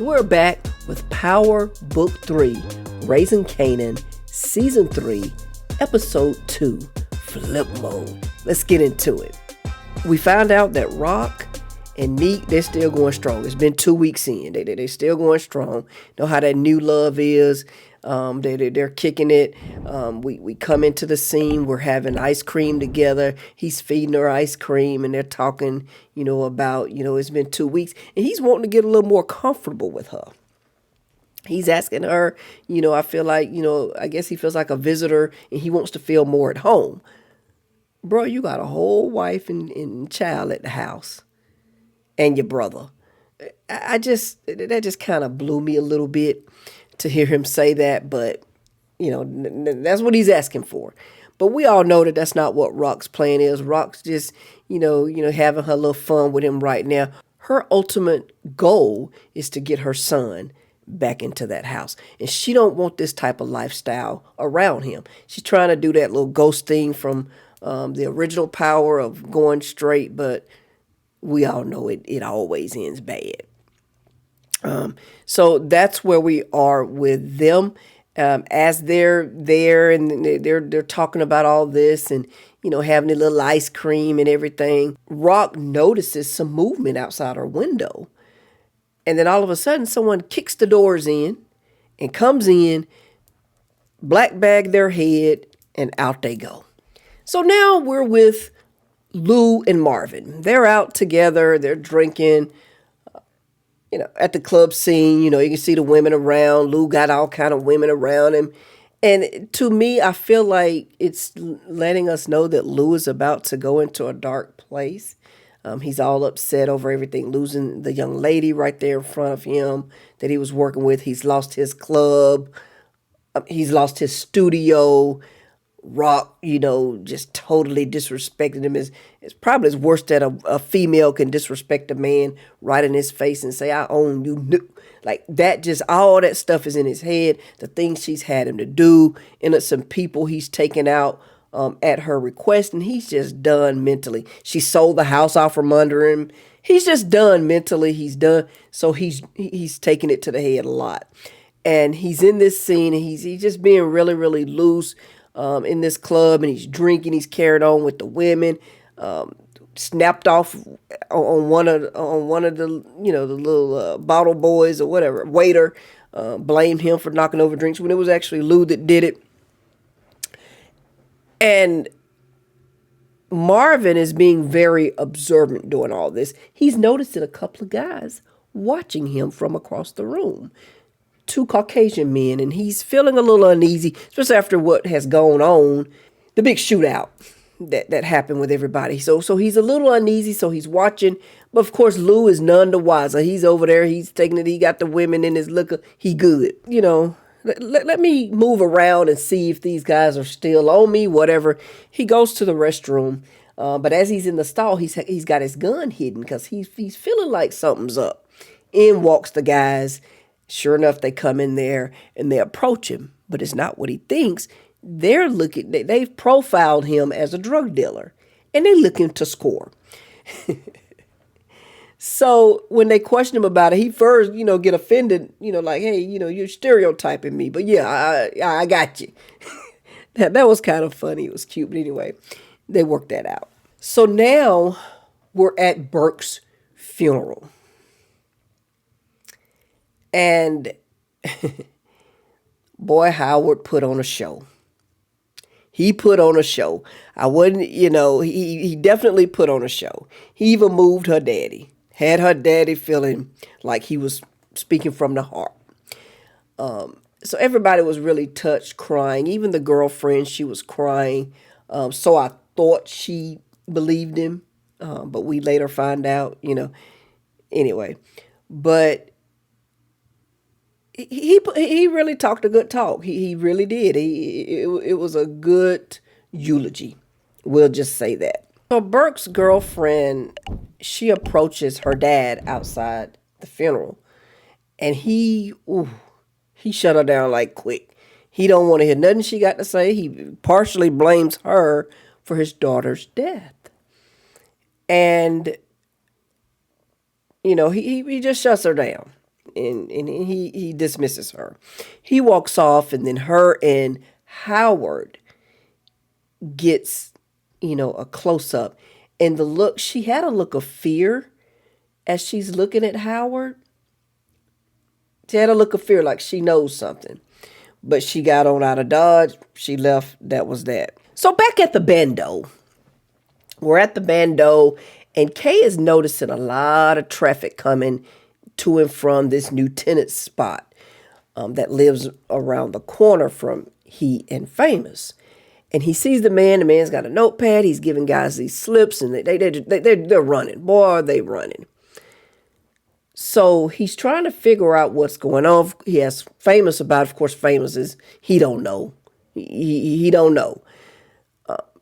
So we're back with Power Book 3, Raising Kanan, Season 3, Episode 2, Flipmode. Let's get into it. We found out that Rock and Neek, they're still going strong. It's been 2 weeks in. They're still going strong. Know how that new love is. They're kicking it. We come into the scene. We're having ice cream together. He's feeding her ice cream, and they're talking, about, it's been 2 weeks. And he's wanting to get a little more comfortable with her. He's asking her, I feel like, I guess he feels like a visitor, and he wants to feel more at home. Bro, you got a whole wife and child at the house. And your brother. That just kind of blew me a little bit to hear him say that, but that's what he's asking for. But we all know that that's not what Rock's plan is. Rock's just, having her little fun with him right now. Her ultimate goal is to get her son back into that house. And she don't want this type of lifestyle around him. She's trying to do that little ghost thing from the original Power of going straight, but we all know it always ends bad. So that's where we are with them. As they're there and they're talking about all this and, having a little ice cream and everything. Rock notices some movement outside her window. And then all of a sudden someone kicks the doors in and comes in, black bag their head, and out they go. So now we're with Lou and Marvin. They're out together. They're drinking, at the club scene. You can see the women around. Lou got all kind of women around him. And to me, I feel like it's letting us know that Lou is about to go into a dark place. He's all upset over everything, losing the young lady right there in front of him that he was working with. He's lost his club. He's lost his studio. Rock, just totally disrespected him. It's probably as worse that a female can disrespect a man right in his face and say, I own you. Like that, just all that stuff is in his head. The things she's had him to do, innocent people he's taken out at her request, and he's just done mentally. She sold the house off from under him. He's just done mentally. He's done. So he's taking it to the head a lot. And he's in this scene, and he's just being really, really loose. In this club, and he's drinking. He's carried on with the women. Snapped off on one of the the little bottle boys or whatever waiter. Blamed him for knocking over drinks when it was actually Lou that did it. And Marvin is being very observant doing all this. He's noticing a couple of guys watching him from across the room. 2 Caucasian men, and he's feeling a little uneasy, especially after what has gone on, the big shootout that happened with everybody. So he's a little uneasy, so he's watching. But of course, Lou is none the wiser. He's over there, he's taking it, he got the women in his liquor, he good. Let me move around and see if these guys are still on me, whatever. He goes to the restroom, but as he's in the stall, he's got his gun hidden because he's feeling like something's up. In walks the guys. Sure enough, they come in there and they approach him, but it's not what he thinks. They've profiled him as a drug dealer, and they're looking to score. So when they question him about it, he first, get offended, like, hey, you're stereotyping me, but yeah, I got you. that was kind of funny. It was cute, but anyway, they worked that out. So now we're at Burke's funeral. And boy, Howard put on a show. He put on a show. I wouldn't, he definitely put on a show. He even moved her daddy. Had her daddy feeling like he was speaking from the heart. So everybody was really touched, crying. Even the girlfriend, she was crying. So I thought she believed him. But we later find out, anyway. But he really talked a good talk. He really did. It was a good eulogy. We'll just say that. So Burke's girlfriend, she approaches her dad outside the funeral, and he shut her down like quick. He don't want to hear nothing she got to say. He partially blames her for his daughter's death, and he just shuts her down. and he dismisses her. He walks off, and then her and Howard gets, a close up. And the look, she had a look of fear as she's looking at Howard. She had a look of fear, like she knows something. But she got on out of Dodge. She left. That was that. So back at the bando. We're at the bando, and Kay is noticing a lot of traffic coming to and from this new tenant spot that lives around the corner from he and Famous. And he sees the man. The man's got a notepad. He's giving guys these slips, and they're running. Boy, are they running. So he's trying to figure out what's going on. He asks Famous about it. Of course, Famous is, he don't know. He don't know.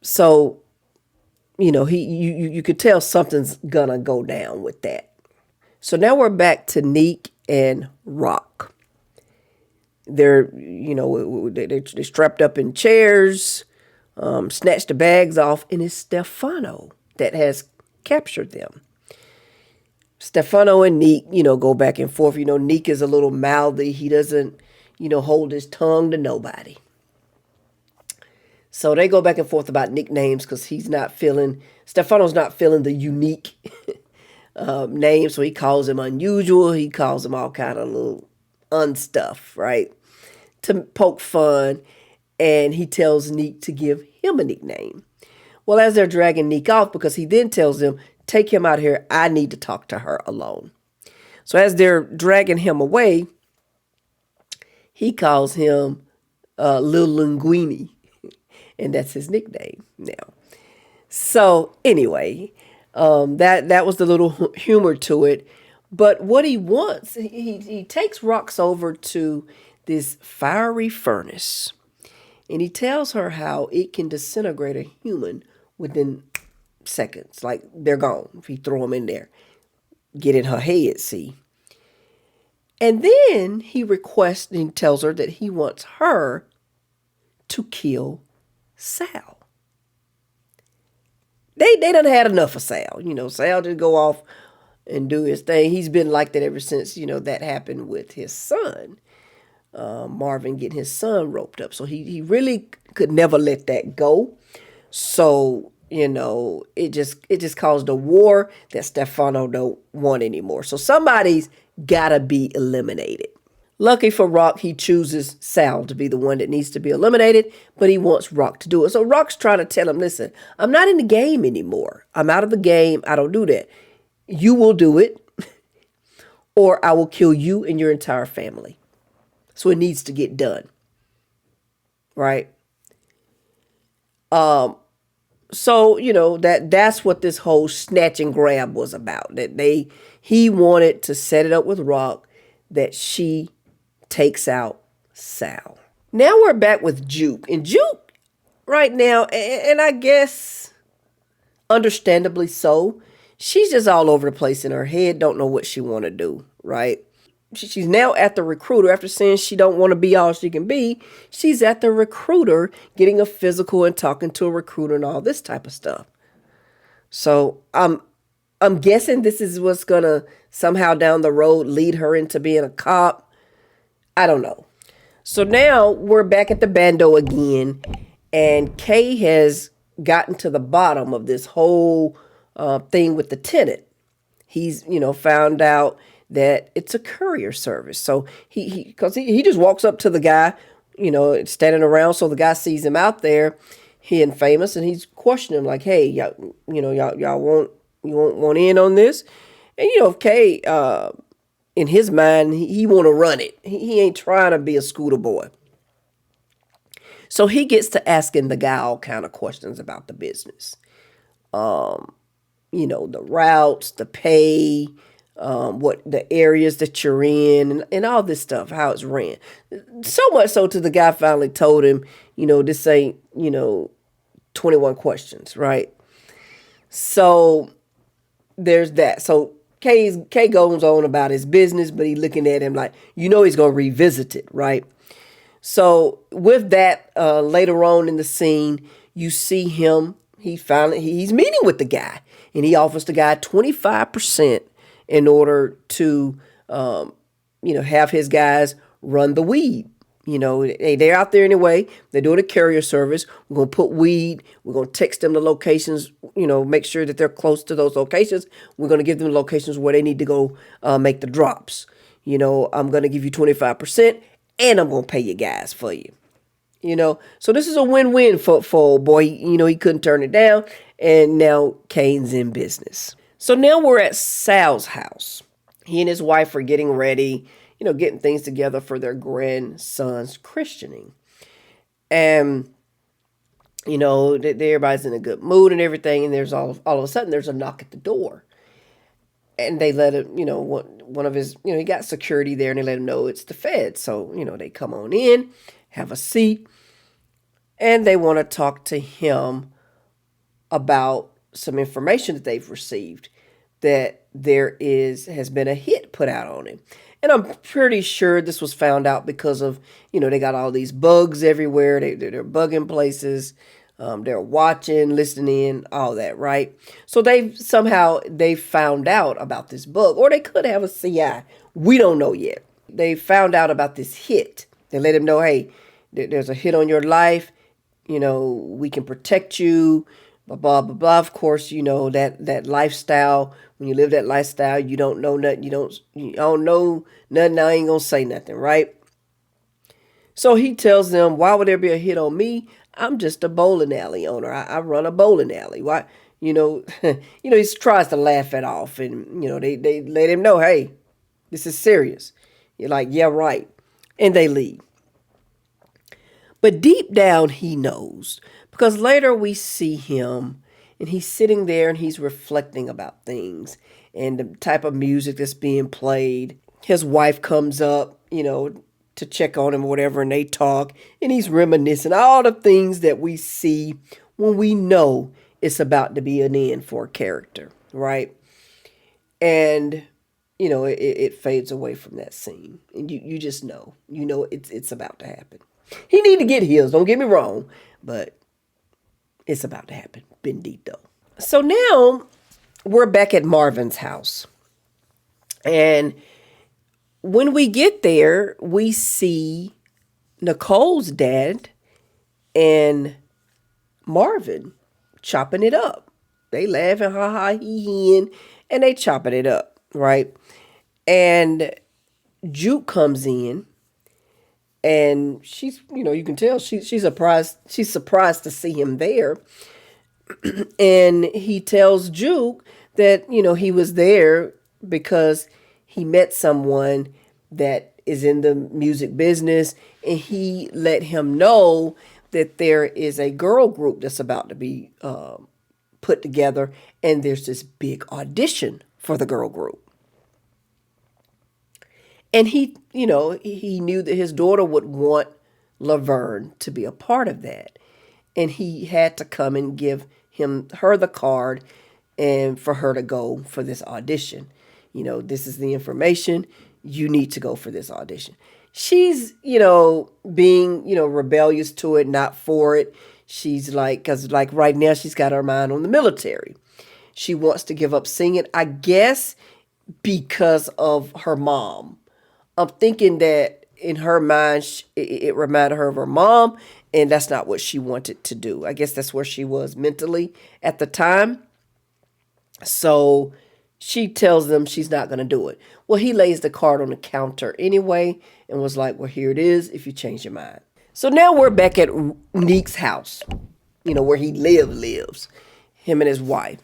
So, you could tell something's gonna go down with that. So now we're back to Neek and Rock. They're strapped up in chairs, snatched the bags off, and it's Stefano that has captured them. Stefano and Neek, go back and forth. Neek is a little mouthy. He doesn't, hold his tongue to nobody. So they go back and forth about nicknames because Stefano's not feeling the unique name. So he calls him unusual. He calls him all kind of little unstuff, right? To poke fun. And he tells Neek to give him a nickname. Well, as they're dragging Neek off, because he then tells them, take him out here. I need to talk to her alone. So as they're dragging him away, he calls him Lil Linguini. And that's his nickname now. So anyway, that was the little humor to it. But what he wants, he takes Rox over to this fiery furnace. And he tells her how it can disintegrate a human within seconds. Like, they're gone if you throw them in there. Get in her head, see. And then he requests and tells her that he wants her to kill Sal. They done had enough of Sal. Sal just go off and do his thing. He's been like that ever since, that happened with his son. Marvin getting his son roped up. So he really could never let that go. So, it just caused a war that Stefano don't want anymore. So somebody's gotta be eliminated. Lucky for Rock, he chooses Sal to be the one that needs to be eliminated, but he wants Rock to do it. So Rock's trying to tell him, listen, I'm not in the game anymore. I'm out of the game. I don't do that. You will do it, or I will kill you and your entire family. So it needs to get done. Right? So, that's what this whole snatch and grab was about. He wanted to set it up with Rock that she takes out Sal. Now we're back with Juke. And Juke, right now, and I guess understandably so, she's just all over the place in her head, don't know what she want to do, right? She's now at the recruiter after saying she don't want to be all she can be. She's at the recruiter getting a physical and talking to a recruiter and all this type of stuff. So I'm guessing this is what's going to somehow down the road lead her into being a cop. I don't know. So now we're back at the bando again, and Kay has gotten to the bottom of this whole thing with the tenant. He's, found out that it's a courier service. So he just walks up to the guy, standing around. So the guy sees him out there, he and Famous, and he's questioning him like, hey, y'all want in on this? And, Kay, in his mind, he want to run it. He ain't trying to be a scooter boy. So he gets to asking the guy all kind of questions about the business. The routes, the pay, what the areas that you're in, and all this stuff, how it's ran. So much so to the guy finally told him, this ain't, 21 questions, right? So there's that. So Kay goes on about his business, but he's looking at him like, he's going to revisit it, right? So with that, later on in the scene, you see him, he's meeting with the guy, and he offers the guy 25% in order to have his guys run the weed. They're out there anyway. They're doing a carrier service. We're going to put weed. We're going to text them the locations, make sure that they're close to those locations. We're going to give them locations where they need to go make the drops. I'm going to give you 25% and I'm going to pay you guys for you. So this is a win-win for old boy. He couldn't turn it down. And now Kane's in business. So now we're at Sal's house. He and his wife are getting ready, getting things together for their grandson's christening. And, everybody's in a good mood and everything. And there's all of a sudden, there's a knock at the door. And they let him, one of his, he got security there and they let him know it's the feds. So, they come on in, have a seat, and they want to talk to him about some information that they've received that has been a hit put out on him. And I'm pretty sure this was found out because of, they got all these bugs everywhere. They're bugging places. They're watching, listening in, all that, right? So they found out about this bug, or they could have a CI. We don't know yet. They found out about this hit. They let him know, hey, there's a hit on your life. We can protect you. Blah, blah, blah, blah. Of course, that lifestyle. When you live that lifestyle, you don't know nothing. You don't know nothing. I ain't going to say nothing, right? So he tells them, why would there be a hit on me? I'm just a bowling alley owner. I run a bowling alley. Why? He tries to laugh it off. And, they let him know, hey, this is serious. You're like, yeah, right. And they leave. But deep down, he knows. Because later we see him and he's sitting there and he's reflecting about things and the type of music that's being played. His wife comes up, to check on him or whatever, and they talk. And he's reminiscing all the things that we see when we know it's about to be an end for a character, right? And, it fades away from that scene. And you just know. It's about to happen. He need to get heels, don't get me wrong, but it's about to happen. Bendito. So now we're back at Marvin's house. And when we get there, we see Nicole's dad and Marvin chopping it up. They laughing, ha ha, he, and they chopping it up, right? And Juke comes in. And she's, you can tell she's surprised. She's surprised to see him there. And he tells Juke that, he was there because he met someone that is in the music business. And he let him know that there is a girl group that's about to be put together. And there's this big audition for the girl group. And he knew that his daughter would want Laverne to be a part of that. And he had to come and give her the card and for her to go for this audition. This is the information. You need to go for this audition. She's, being, rebellious to it, not for it. She's because right now she's got her mind on the military. She wants to give up singing, I guess, because of her mom. I'm thinking that in her mind, it reminded her of her mom, and that's not what she wanted to do. I guess that's where she was mentally at the time. So she tells them she's not going to do it. Well, he lays the card on the counter anyway and was like, well, here it is if you change your mind. So now we're back at Neek's house, where he lives, him and his wife.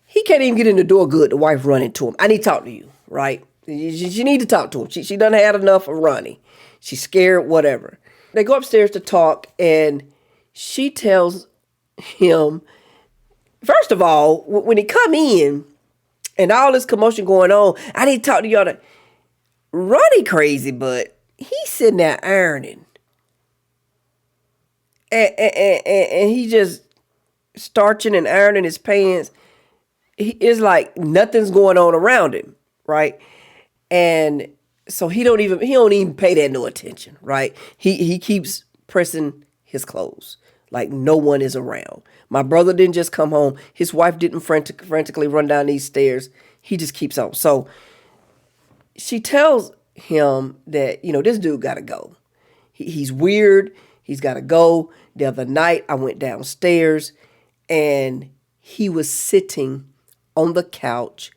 He can't even get in the door good. The wife running to him. I need to talk to you, right? She need to talk to him. She done had enough of Ronnie. She's scared, whatever. They go upstairs to talk, and she tells him, first of all, when he come in, and all this commotion going on, I need to talk to y'all. Ronnie crazy, but he's sitting there ironing. And he just starching and ironing his pants. It's like nothing's going on around him, right? And so he don't even pay that no attention, right? He keeps pressing his clothes like no one is around. My brother didn't just come home. His wife didn't frantically run down these stairs. He just keeps on. So she tells him that, this dude got to go. He's weird. He's got to go. The other night, I went downstairs and he was sitting on the couch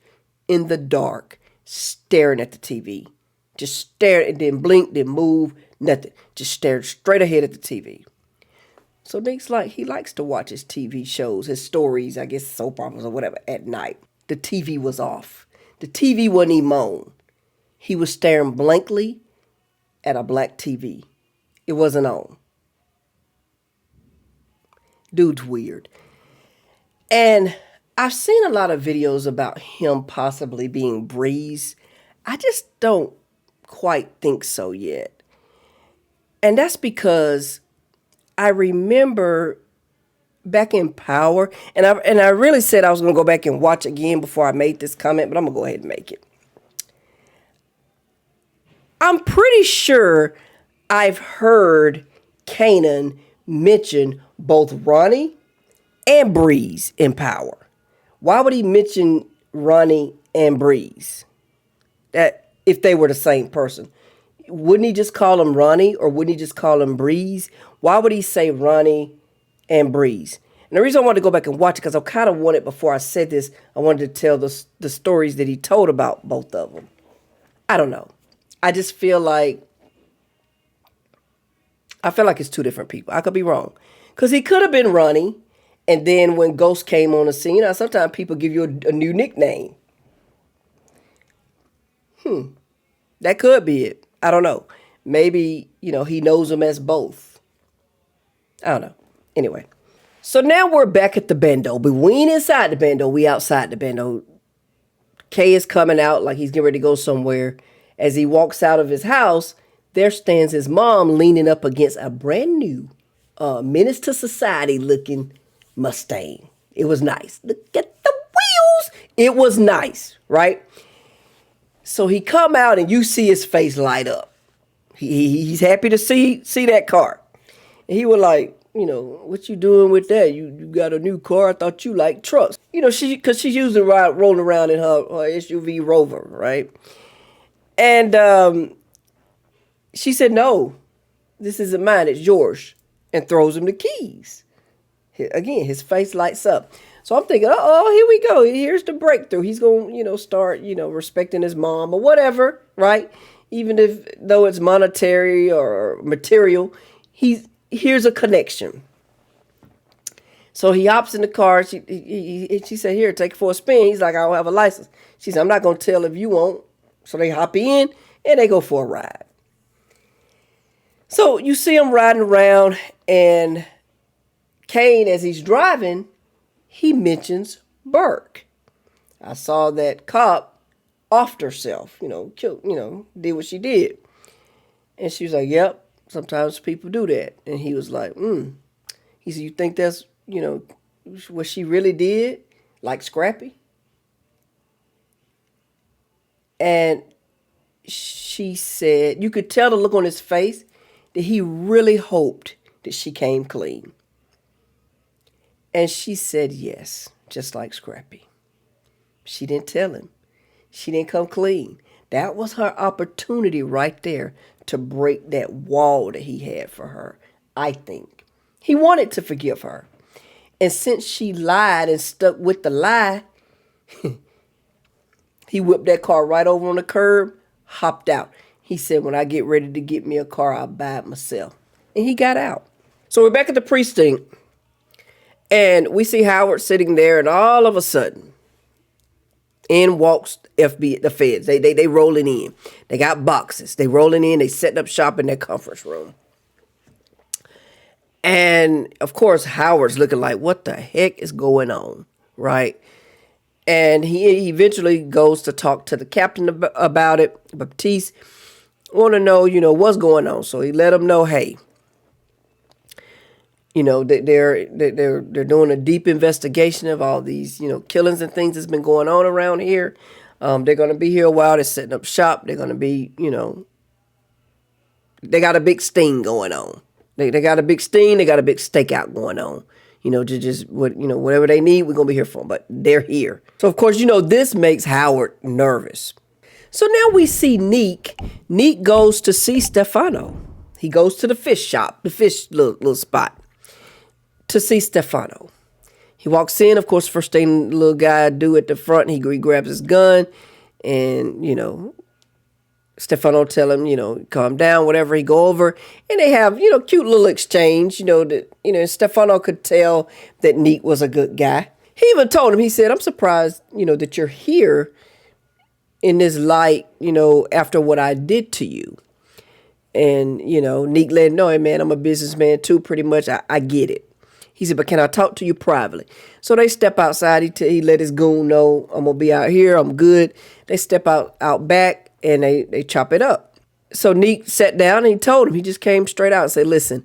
in the dark, staring at the TV. Just stared and didn't blink, didn't move, nothing. Just stared straight ahead at the TV. So Nick's like, he likes to watch his TV shows, his stories, I guess soap operas or whatever, at night. The TV was off. The TV wasn't even on. He was staring blankly at a black TV. It wasn't on. Dude's weird. And I've seen a lot of videos about him possibly being Breeze. I just don't quite think so yet. And that's because I remember back in Power, and I really said I was going to go back and watch again before I made this comment, but I'm going to go ahead and make it. I'm pretty sure I've heard Kanan mention both Ronnie and Breeze in Power. Why would he mention Ronnie and Breeze? That if they were the same person. Wouldn't he just call him Ronnie, or wouldn't he just call him Breeze? Why would he say Ronnie and Breeze? And the reason I wanted to go back and watch it, because I kind of wanted, before I said this, I wanted to tell the stories that he told about both of them. I don't know. I just feel like it's two different people. I could be wrong. Because he could have been Ronnie, and then when Ghost came on the scene, sometimes people give you a new nickname. That could be it. I don't know. Maybe, he knows them as both. I don't know. Anyway. So now we're back at the bando. But we ain't inside the bando. We outside the bando. Kay is coming out like he's getting ready to go somewhere. As he walks out of his house, there stands his mom leaning up against a brand new menace to society looking Mustang. It was nice. Look at the wheels. It was nice, right? So he come out and you see his face light up. He's happy to see that car. And he was like, what you doing with that? You got a new car? I thought you liked trucks. Because she's usually rolling around in her SUV Rover, right? And she said, no, this isn't mine. It's yours. And throws him the keys. Again, his face lights up. So I'm thinking, here we go. Here's the breakthrough. He's going to, start, respecting his mom or whatever, right? Even though it's monetary or material, here's a connection. So he hops in the car. She said, here, take it for a spin. He's like, I don't have a license. She said, I'm not going to tell if you won't. So they hop in and they go for a ride. So you see him riding around, and Kane, as he's driving, he mentions Burke. I saw that cop offed herself, killed, did what she did. And she was like, yep, sometimes people do that. And he was like, He said, you think that's, what she really did? Like Scrappy? And she said, you could tell the look on his face that he really hoped that she came clean. And she said yes, just like Scrappy. She didn't tell him. She didn't come clean. That was her opportunity right there to break that wall that he had for her, I think. He wanted to forgive her. And since she lied and stuck with the lie, he whipped that car right over on the curb, hopped out. He said, when I get ready to get me a car, I'll buy it myself. And he got out. So we're back at the precinct. And we see Howard sitting there, and all of a sudden, in walks the feds. They rolling in. They got boxes. They rolling in. They setting up shop in their conference room. And, of course, Howard's looking like, what the heck is going on, right? And he eventually goes to talk to the captain about it. Baptiste want to know, what's going on. So he let him know, hey, they're doing a deep investigation of all these, killings and things that's been going on around here. They're going to be here a while. They're setting up shop. They're going to be, they got a big sting going on. They got a big sting. They got a big stakeout going on. Whatever they need, we're going to be here for them. But they're here. So, of course, this makes Howard nervous. So now we see Neek. Neek goes to see Stefano. He goes to the fish shop, the fish little spot, to see Stefano. He walks in. Of course, first thing the little guy do at the front, he grabs his gun, and Stefano tell him, calm down, whatever. He go over, and they have, cute little exchange. That Stefano could tell that Neek was a good guy. He even told him. He said, "I'm surprised, that you're here in this light, after what I did to you." And, Neek let him know, "Hey, man, I'm a businessman too, pretty much. I get it." He said, "But can I talk to you privately?" So they step outside. He let his goon know, "I'm going to be out here. I'm good." They step out back, and they chop it up. So Neek sat down, and he told him, he just came straight out and said, "Listen,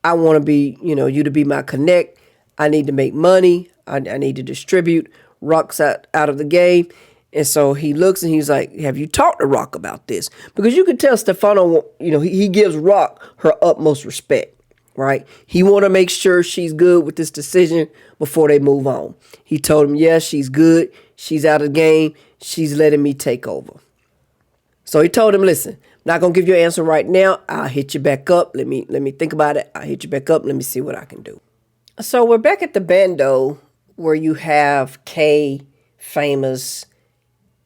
I want to be, you to be my connect. I need to make money. I need to distribute. Rock's out of the game." And so he looks and he's like, "Have you talked to Rock about this?" Because you could tell Stefano, he gives Rock her utmost respect, right? He want to make sure she's good with this decision before they move on. He told him, "Yes, she's good. She's out of the game. She's letting me take over." So he told him, "Listen, I'm not going to give you an answer right now. I'll hit you back up. Let me think about it. I'll hit you back up. Let me see what I can do." So we're back at the bando where you have Kay, Famous,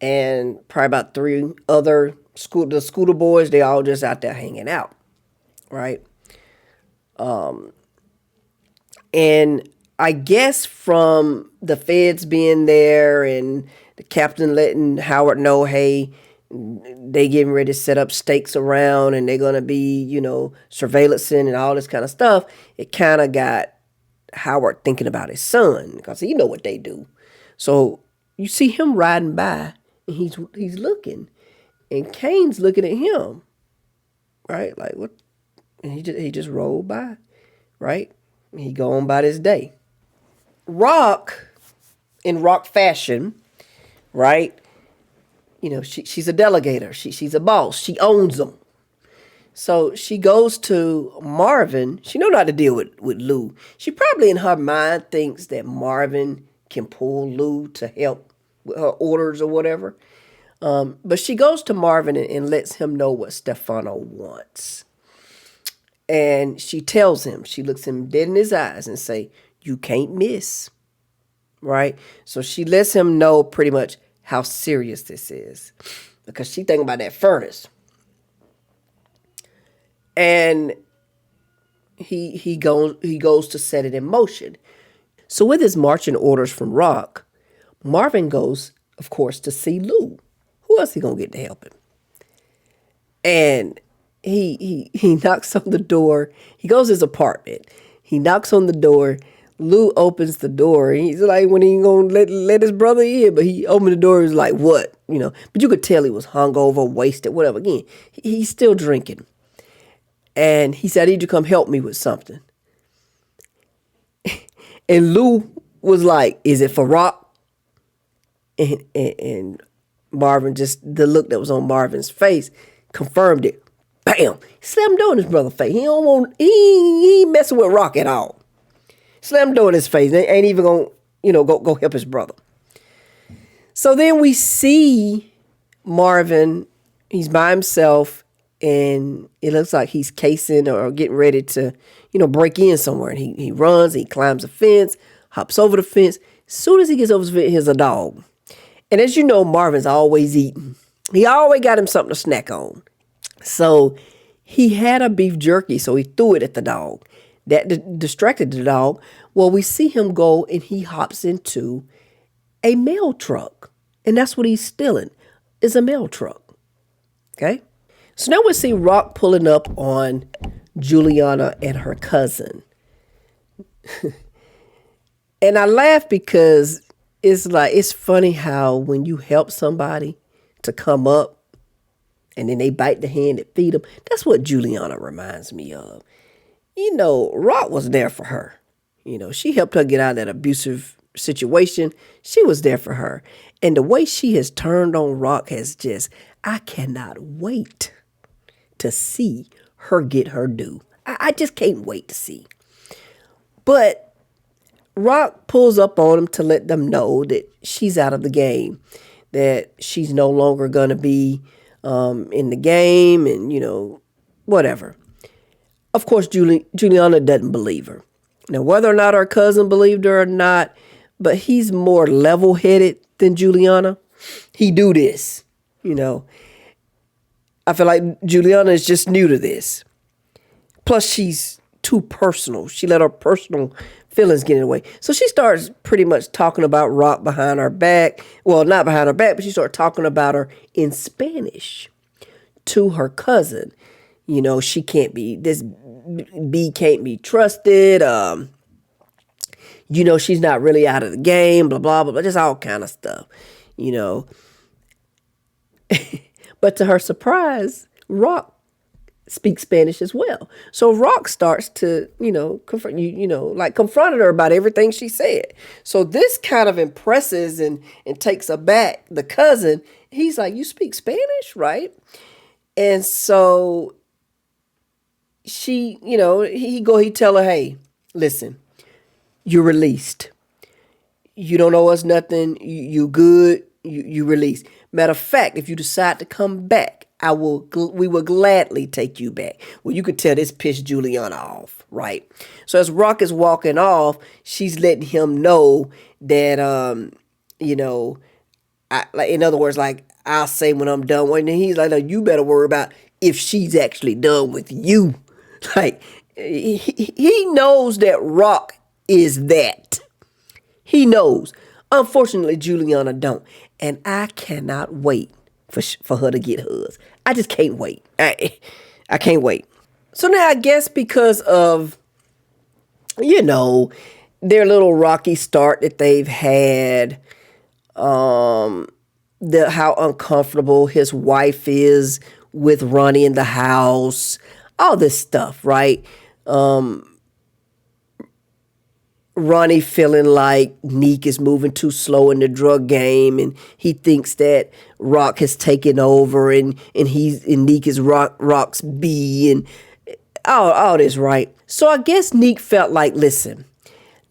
and probably about 3 other the scooter boys. They all just out there hanging out, right? And I guess from the feds being there and the captain letting Howard know, hey, they getting ready to set up stakes around and they're going to be, surveillancing and all this kind of stuff, it kind of got Howard thinking about his son because he know what they do. So you see him riding by and he's looking, and Kane's looking at him, right? Like, what? And he just rolled by, right? He go on by this day. Rock, in Rock fashion, right? She's a delegator. She's a boss. She owns them. So she goes to Marvin. She know not to deal with Lou. She probably in her mind thinks that Marvin can pull Lou to help with her orders or whatever. But she goes to Marvin and lets him know what Stefano wants. And she tells him, she looks him dead in his eyes and say, "You can't miss." Right? So she lets him know pretty much how serious this is, because she thinking about that furnace. And he goes to set it in motion. So with his marching orders from Rock, Marvin goes, of course, to see Lou. Who else he gonna get to help him? And he knocks on the door. He goes to his apartment. He knocks on the door. Lou opens the door. He's like, when he gonna let his brother in? But he opened the door. He's like, what? But you could tell he was hungover, wasted, whatever. Again, he's still drinking. And he said, "I need you to come help me with something." And Lou was like, "Is it for Rock?" And Marvin, just the look that was on Marvin's face confirmed it. Bam! He slammed door in his brother's face. He ain't messing with Rock at all. Slammed door in his face. They ain't even gonna, go help his brother. So then we see Marvin. He's by himself, and it looks like he's casing or getting ready to, break in somewhere. And he runs, he climbs a fence, hops over the fence. As soon as he gets over the fence, here's a dog. And as you know, Marvin's always eating. He always got him something to snack on. So he had a beef jerky, so he threw it at the dog. That distracted the dog. Well, we see him go and he hops into a mail truck. And that's what he's stealing, is a mail truck. Okay? So now we see Rock pulling up on Juliana and her cousin. And I laugh because it's funny how when you help somebody to come up and then they bite the hand that feed them, that's what Juliana reminds me of. Rock was there for her. She helped her get out of that abusive situation. She was there for her. And the way she has turned on Rock has I cannot wait to see her get her due. I just can't wait to see. But Rock pulls up on him to let them know that she's out of the game. that she's no longer going to be in the game and, whatever. Of course, Juliana doesn't believe her. Now, whether or not her cousin believed her or not, but he's more level-headed than Juliana. He do this, I feel like Juliana is just new to this. Plus, she's too personal. She let her personal feelings get in the way. So she starts pretty much talking about Rock behind her back. Well, not behind her back, but she started talking about her in Spanish to her cousin. She can't be, this B can't be trusted. She's not really out of the game, blah, blah, blah, blah, just all kind of stuff, But to her surprise, Rock speaks Spanish as well. So Rock starts to, confronted her about everything she said. So this kind of impresses and takes aback the cousin. He's like, you speak Spanish, right? And so he tell her, hey, listen, you're released. You don't owe us nothing. You good. You released. Matter of fact, if you decide to come back, we will gladly take you back. Well, you could tell this pissed Juliana off, right? So as Rock is walking off, she's letting him know that, in other words, like, I'll say when I'm done. And he's like, no, you better worry about if she's actually done with you. Like, he knows that Rock is that. He knows. Unfortunately, Juliana don't. And I cannot wait for her to get hers. I just can't wait. I can't wait. So now I guess because of, their little rocky start that they've had, how uncomfortable his wife is with Ronnie in the house, all this stuff, right? Ronnie feeling like Neek is moving too slow in the drug game, and he thinks that Rock has taken over, and Neek is Rock's B, and all this, right? So I guess Neek felt like, listen,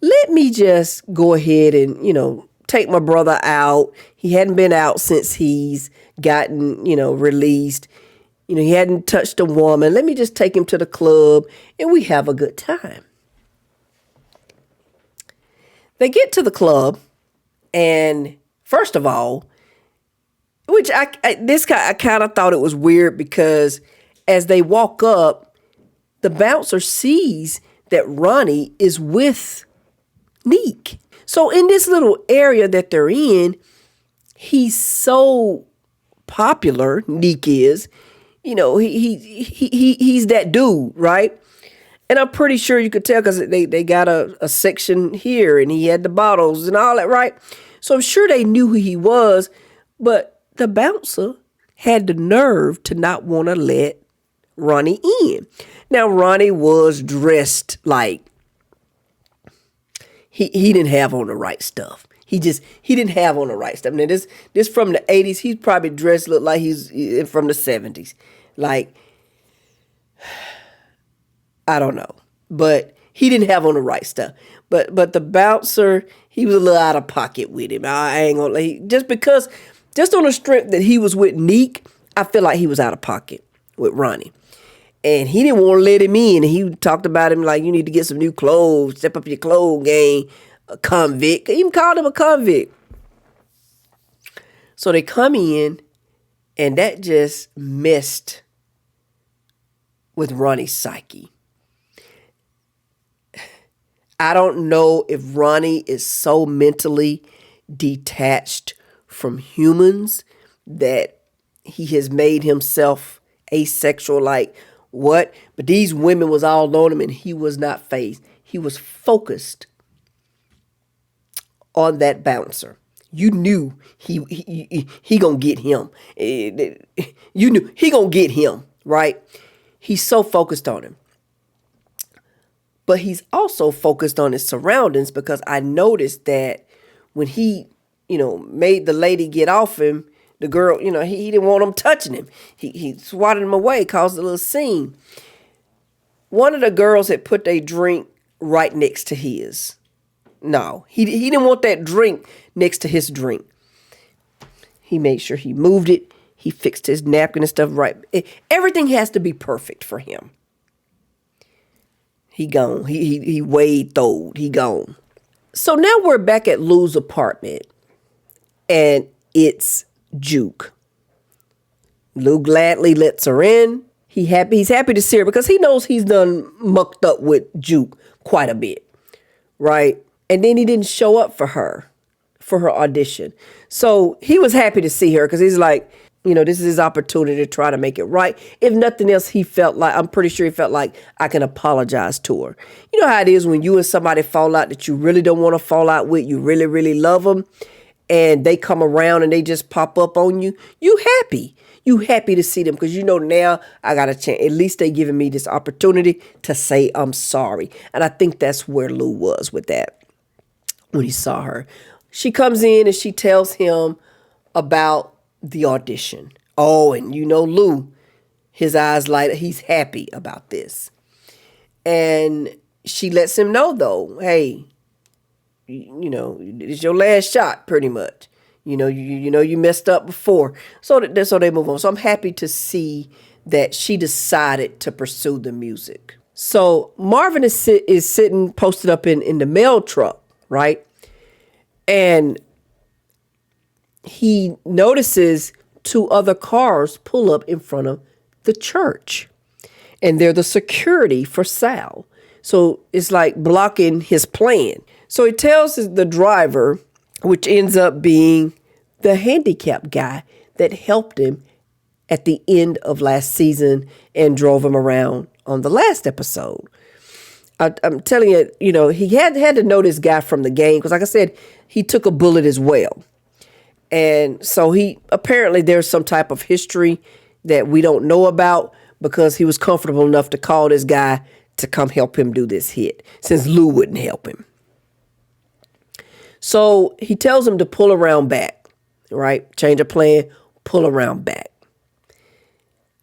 let me just go ahead and take my brother out. He hadn't been out since he's gotten released. He hadn't touched a woman. Let me just take him to the club, and we have a good time. They get to the club, and first of all, which I kind of thought it was weird because as they walk up, the bouncer sees that Ronnie is with Neek. So in this little area that they're in, he's so popular. Neek is, he's that dude, right? And I'm pretty sure you could tell because they got a section here and he had the bottles and all that, right? So I'm sure they knew who he was, but the bouncer had the nerve to not want to let Ronnie in. Now, Ronnie was dressed like he didn't have on the right stuff. He didn't have on the right stuff. Now, this from the 80s. He's probably dressed look like he's from the 70s. Like, I don't know, but he didn't have on the right stuff. But the bouncer, he was a little out of pocket with him. I ain't gonna just on the strength that he was with Neek, I feel like he was out of pocket with Ronnie. And he didn't want to let him in. He talked about him like, you need to get some new clothes, step up your clothes game, a convict. He even called him a convict. So they come in, and that just messed with Ronnie's psyche. I don't know if Ronnie is so mentally detached from humans that he has made himself asexual, like what? But these women was all on him and he was not fazed. He was focused on that bouncer. You knew he gonna get him. You knew he gonna get him, right? He's so focused on him. But he's also focused on his surroundings because I noticed that when he, made the lady get off him, the girl, he didn't want him touching him. He swatted him away, caused a little scene. One of the girls had put their drink right next to his. No, he didn't want that drink next to his drink. He made sure he moved it. He fixed his napkin and stuff right. Everything has to be perfect for him. He gone. He weighed throwed. He gone. So now we're back at Lou's apartment. And it's Juke. Lou gladly lets her in. He's happy to see her because he knows he's done mucked up with Juke quite a bit. Right? And then he didn't show up for her audition. So he was happy to see her because he's like, this is his opportunity to try to make it right. If nothing else, I'm pretty sure he felt like I can apologize to her. You know how it is when you and somebody fall out that you really don't want to fall out with, you really, really love them, and they come around and they just pop up on you. You happy. You happy to see them because now I got a chance. At least they giving me this opportunity to say I'm sorry. And I think that's where Lou was with that when he saw her. She comes in and she tells him about the audition. Oh, and Lou, his eyes light up. He's happy about this. And she lets him know, though, hey, it's your last shot, pretty much. You messed up before. So they move on. So I'm happy to see that she decided to pursue the music. So Marvin is sitting posted up in the mail truck, right? And he notices 2 other cars pull up in front of the church. And they're the security for Sal. So it's like blocking his plan. So he tells the driver, which ends up being the handicapped guy that helped him at the end of last season and drove him around on the last episode. I'm telling you, he had to know this guy from the game because, like I said, he took a bullet as well. And so apparently there's some type of history that we don't know about because he was comfortable enough to call this guy to come help him do this hit since Lou wouldn't help him. So he tells him to pull around back, right? Change of plan, pull around back.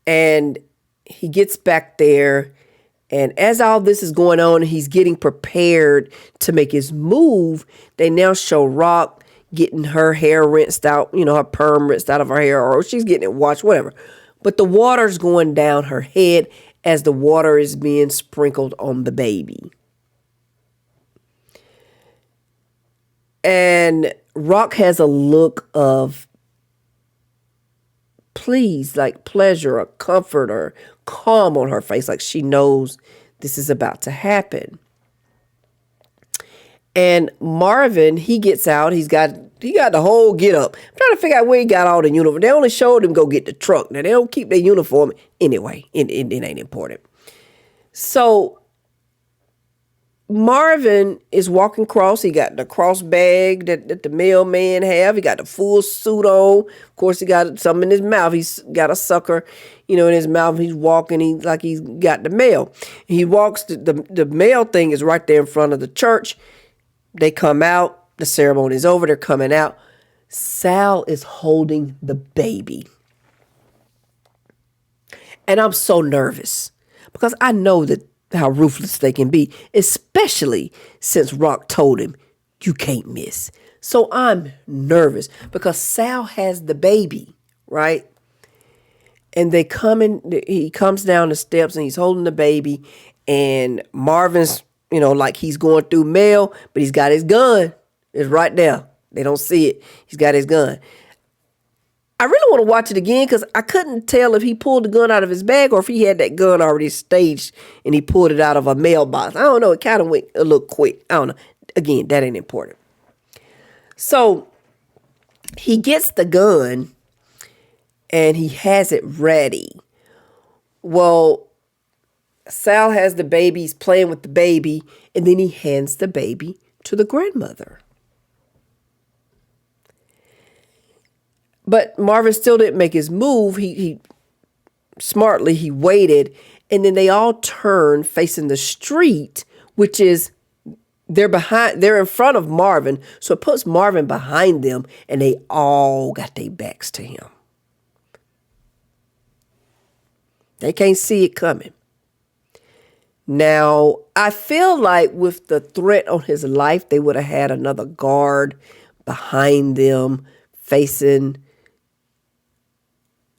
And he gets back there. And as all this is going on, he's getting prepared to make his move. They now show Rock getting her hair rinsed out, her perm rinsed out of her hair, or she's getting it washed, whatever. But the water's going down her head as the water is being sprinkled on the baby. And Rock has a look of pleasure or comfort or calm on her face, like she knows this is about to happen. And Marvin, he gets out. He got the whole get up. I'm trying to figure out where he got all the uniform. They only showed him go get the truck. Now, they don't keep their uniform anyway. It ain't important. So Marvin is walking across. He got the cross bag that the mailman have. He got the full suit on. Of course, he got something in his mouth. He's got a sucker, in his mouth. He's walking. He's got the mail. He walks. The mail thing is right there in front of the church. They come out. The ceremony is over. They're coming out. Sal is holding the baby. And I'm so nervous because I know that how ruthless they can be, especially since Rock told him, you can't miss. So I'm nervous because Sal has the baby, right? And he comes down the steps and he's holding the baby, and Marvin's, like he's going through mail, but he's got his gun. It's right there. They don't see it. He's got his gun. I really want to watch it again because I couldn't tell if he pulled the gun out of his bag or if he had that gun already staged and he pulled it out of a mailbox. I don't know. It kind of went a little quick. I don't know. Again, that ain't important. So he gets the gun and he has it ready. Well, Sal has the baby. He's playing with the baby, and then he hands the baby to the grandmother. But Marvin still didn't make his move. He smartly waited, and then they all turned facing the street, which is they're in front of Marvin, so it puts Marvin behind them, and they all got their backs to him. They can't see it coming. Now, I feel like with the threat on his life, they would have had another guard behind them facing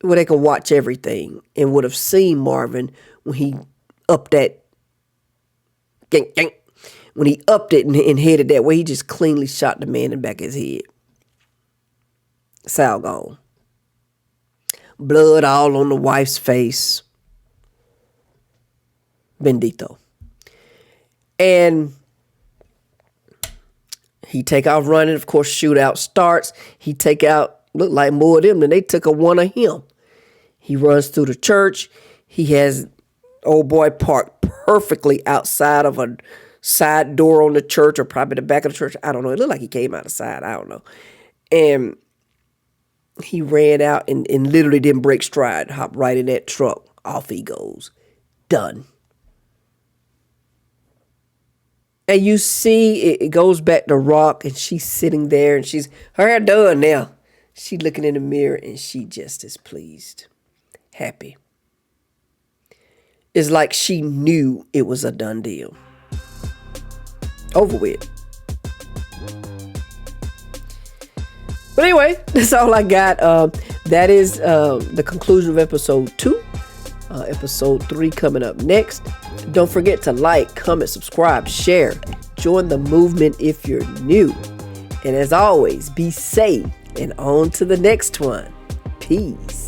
where they can watch everything and would have seen Marvin when he upped that gang, gang. When he upped it and headed that way, he just cleanly shot the man in the back of his head. Sal gone. Blood all on the wife's face. Bendito. And he take off running. Of course, shootout starts. He take out, look like more of them than they took a one of him. He runs through the church. He has old boy parked perfectly outside of a side door on the church, or probably the back of the church. I don't know. It looked like he came out the side. I don't know. And he ran out and literally didn't break stride. Hopped right in that truck. Off he goes. Done. And you see it goes back to Rock, and she's sitting there, and her hair done now. She looking in the mirror, and she just is pleased. Happy. It's like she knew it was a done deal. Over with. But anyway, that's all I got. That is the conclusion of episode 2. Episode 3 coming up next. Don't forget to like, comment, subscribe, share. Join the movement if you're new. And as always, be safe and on to the next one. Peace.